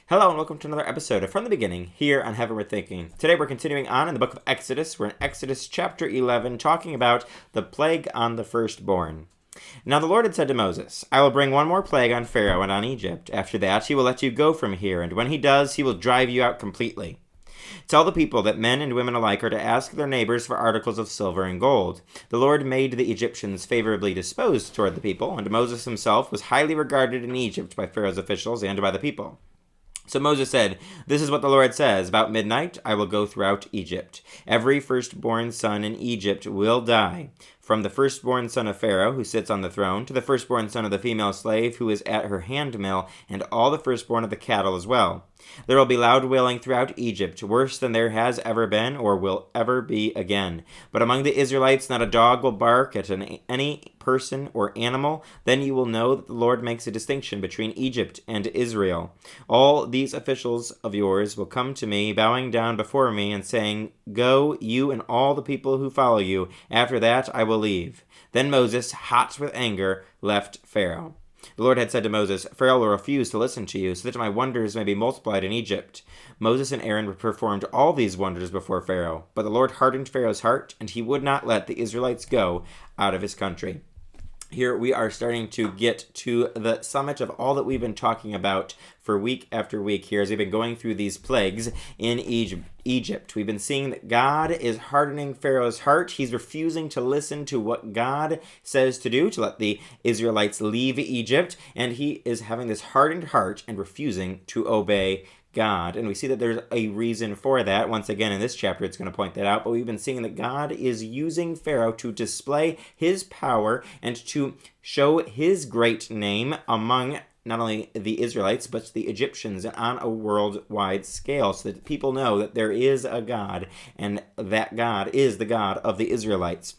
Hello and welcome to another episode of From the Beginning here on Heaven We're Thinking. Today we're continuing on in the book of Exodus. We're in Exodus chapter 11 talking about the plague on the firstborn. Now the Lord had said to Moses, I will bring one more plague on Pharaoh and on Egypt. After that he will let you go from here, and when he does, he will drive you out completely. Tell the people that men and women alike are to ask their neighbors for articles of silver and gold. The Lord made the Egyptians favorably disposed toward the people, and Moses himself was highly regarded in Egypt by Pharaoh's officials and by the people. So Moses said, This is what the Lord says, about midnight I will go throughout Egypt. Every firstborn son in Egypt will die, from the firstborn son of Pharaoh, who sits on the throne, to the firstborn son of the female slave who is at her handmill, and all the firstborn of the cattle as well. There will be loud wailing throughout Egypt, worse than there has ever been or will ever be again. But among the Israelites not a dog will bark at any person or animal. Then you will know that the Lord makes a distinction between Egypt and Israel. All these officials of yours will come to me, bowing down before me and saying, Go, you and all the people who follow you. After that I will leave. Then Moses, hot with anger, left Pharaoh. The Lord had said to Moses, Pharaoh will refuse to listen to you, so that my wonders may be multiplied in Egypt. Moses and Aaron performed all these wonders before Pharaoh, but the Lord hardened Pharaoh's heart, and he would not let the Israelites go out of his country. Here we are starting to get to the summit of all that we've been talking about for week after week here as we've been going through these plagues in Egypt. We've been seeing that God is hardening Pharaoh's heart. He's refusing to listen to what God says to do, to let the Israelites leave Egypt, and he is having this hardened heart and refusing to obey God. And we see that there's a reason for that. Once again, in this chapter, it's going to point that out. But we've been seeing that God is using Pharaoh to display his power and to show his great name among not only the Israelites, but the Egyptians on a worldwide scale, so that people know that there is a God, and that God is the God of the Israelites.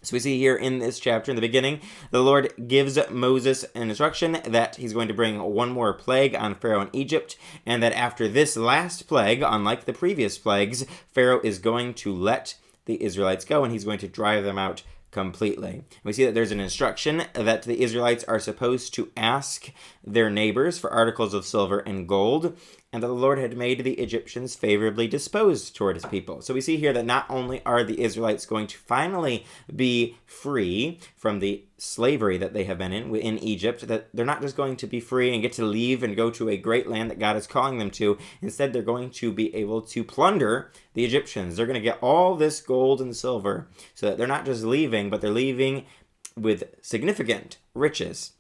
So we see here in this chapter, in the beginning, the Lord gives Moses an instruction that he's going to bring one more plague on Pharaoh and Egypt, and that after this last plague, unlike the previous plagues, Pharaoh is going to let the Israelites go, and he's going to drive them out completely. We see that there's an instruction that the Israelites are supposed to ask their neighbors for articles of silver and gold, and that the Lord had made the Egyptians favorably disposed toward his people. So we see here that not only are the Israelites going to finally be free from the slavery that they have been in Egypt, that they're not just going to be free and get to leave and go to a great land that God is calling them to. Instead, they're going to be able to plunder the Egyptians. They're going to get all this gold and silver, so that they're not just leaving, but they're leaving with significant riches.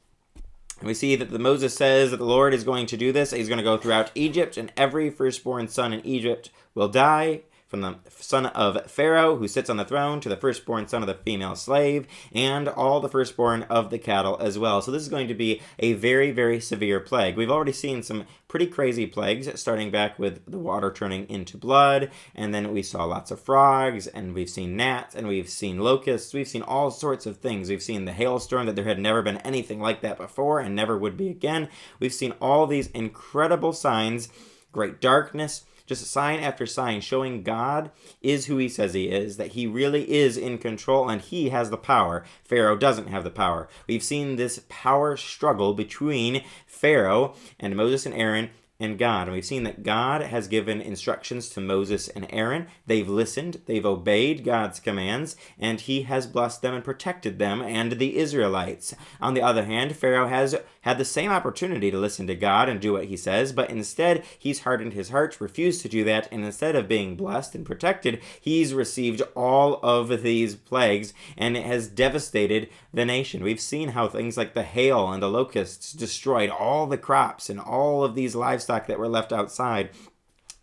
And we see that Moses says that the Lord is going to do this. He's going to go throughout Egypt, and every firstborn son in Egypt will die, from the son of Pharaoh, who sits on the throne, to the firstborn son of the female slave, and all the firstborn of the cattle as well. So this is going to be a very, very severe plague. We've already seen some pretty crazy plagues, starting back with the water turning into blood, and then we saw lots of frogs, and we've seen gnats, and we've seen locusts. We've seen all sorts of things. We've seen the hailstorm, that there had never been anything like that before and never would be again. We've seen all these incredible signs, great darkness, just sign after sign showing God is who he says he is, that he really is in control and he has the power. Pharaoh doesn't have the power. We've seen this power struggle between Pharaoh and Moses and Aaron and God. And we've seen that God has given instructions to Moses and Aaron. They've listened, they've obeyed God's commands, and he has blessed them and protected them and the Israelites. On the other hand, Pharaoh has had the same opportunity to listen to God and do what he says, but instead he's hardened his heart, refused to do that, and instead of being blessed and protected, he's received all of these plagues, and it has devastated the nation. We've seen how things like the hail and the locusts destroyed all the crops and all of these livestock that were left outside.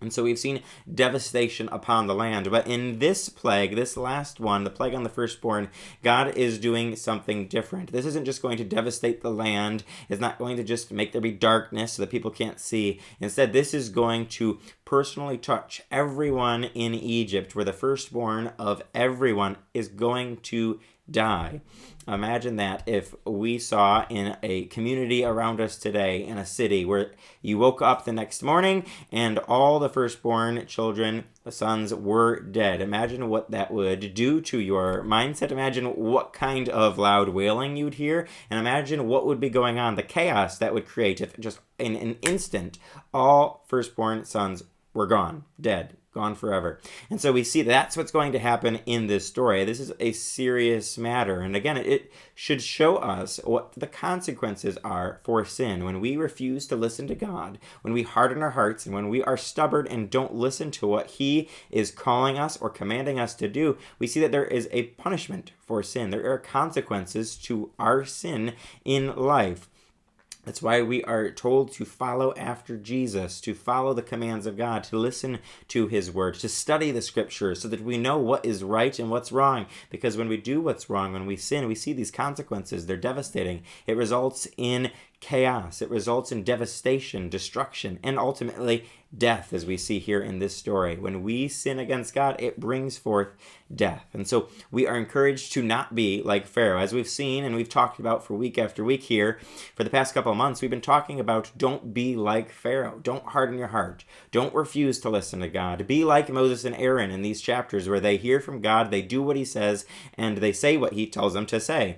And so we've seen devastation upon the land. But in this plague, this last one, the plague on the firstborn, God is doing something different. This isn't just going to devastate the land. It's not going to just make there be darkness so that people can't see. Instead, this is going to personally touch everyone in Egypt, where the firstborn of everyone is going to die. Imagine that if we saw in a community around us today, in a city, where you woke up the next morning and all the firstborn children, the sons, were dead. Imagine what that would do to your mindset. Imagine what kind of loud wailing you'd hear, and imagine what would be going on, the chaos that would create if just in an instant all firstborn sons were gone, dead, gone forever. And so we see that's what's going to happen in this story. This is a serious matter. And again, it should show us what the consequences are for sin. When we refuse to listen to God, when we harden our hearts, and when we are stubborn and don't listen to what He is calling us or commanding us to do, we see that there is a punishment for sin. There are consequences to our sin in life. That's why we are told to follow after Jesus, to follow the commands of God, to listen to His word, to study the scriptures so that we know what is right and what's wrong. Because when we do what's wrong, when we sin, we see these consequences. They're devastating. It results in chaos. It results in devastation, destruction, and ultimately death, as we see here in this story. When we sin against God, it brings forth death. And so we are encouraged to not be like Pharaoh. As we've seen and we've talked about for week after week here, for the past couple of months, we've been talking about don't be like Pharaoh. Don't harden your heart. Don't refuse to listen to God. Be like Moses and Aaron in these chapters where they hear from God, they do what He says, and they say what He tells them to say.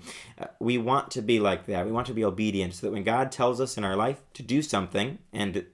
We want to be like that. We want to be obedient so that when God tells us in our life to do something, and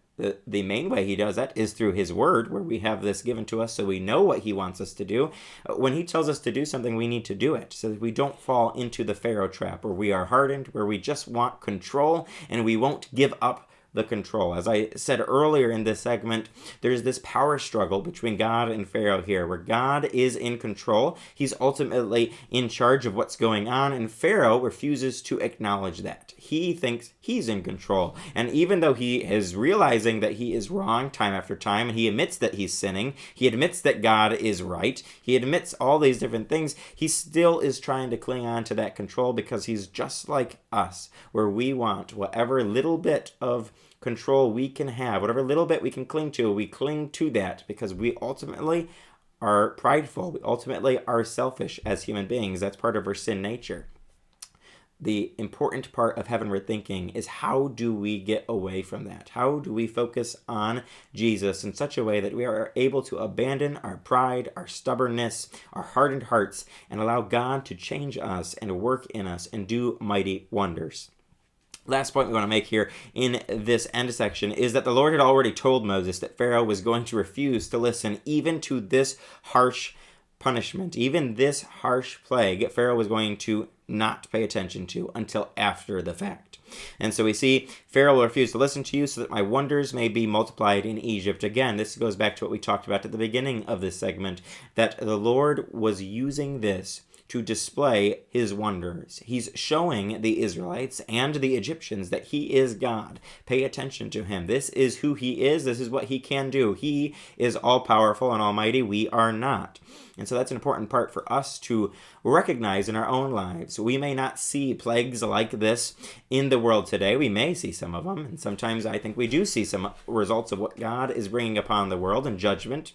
the main way He does that is through His word, where we have this given to us so we know what He wants us to do. When He tells us to do something, we need to do it so that we don't fall into the Pharaoh trap where we are hardened, where we just want control and we won't give up the control. As I said earlier in this segment, there's this power struggle between God and Pharaoh here, where God is in control. He's ultimately in charge of what's going on, and Pharaoh refuses to acknowledge that. He thinks he's in control. And even though he is realizing that he is wrong time after time, and he admits that he's sinning, he admits that God is right, he admits all these different things, he still is trying to cling on to that control because he's just like us, where we want whatever little bit of control we can have, whatever little bit we can cling to, we cling to that because we ultimately are prideful. We ultimately are selfish as human beings. That's part of our sin nature. The important part of heavenward thinking is, how do we get away from that? How do we focus on Jesus in such a way that we are able to abandon our pride, our stubbornness, our hardened hearts, and allow God to change us and work in us and do mighty wonders? Last point we want to make here in this end section is that the Lord had already told Moses that Pharaoh was going to refuse to listen even to this harsh punishment. Even this harsh plague, Pharaoh was going to not pay attention to until after the fact. And so we see Pharaoh will refuse to listen to you so that my wonders may be multiplied in Egypt. Again, this goes back to what we talked about at the beginning of this segment, that the Lord was using this to display His wonders. He's showing the Israelites and the Egyptians that He is God. Pay attention to Him. This is who He is. This is what He can do. He is all-powerful and almighty. We are not. And so that's an important part for us to recognize in our own lives. We may not see plagues like this in the world today. We may see some of them, and sometimes I think we do see some results of what God is bringing upon the world in judgment.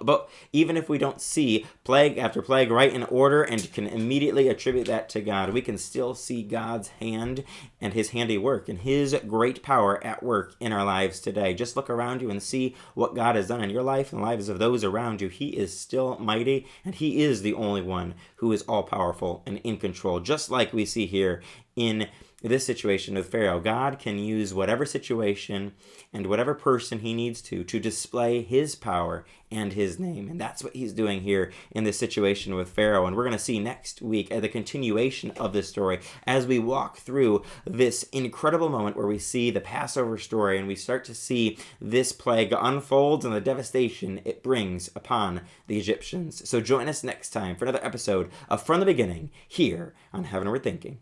But even if we don't see plague after plague right in order and can immediately attribute that to God, we can still see God's hand and His handiwork and His great power at work in our lives today. Just look around you and see what God has done in your life and the lives of those around you. He is still mighty, and He is the only one who is all-powerful and in control, just like we see here in this situation with Pharaoh. God can use whatever situation and whatever person He needs to display His power and His name. And that's what He's doing here in this situation with Pharaoh. And we're going to see next week the continuation of this story as we walk through this incredible moment where we see the Passover story and we start to see this plague unfold and the devastation it brings upon the Egyptians. So join us next time for another episode of From the Beginning here on Heavenward Thinking.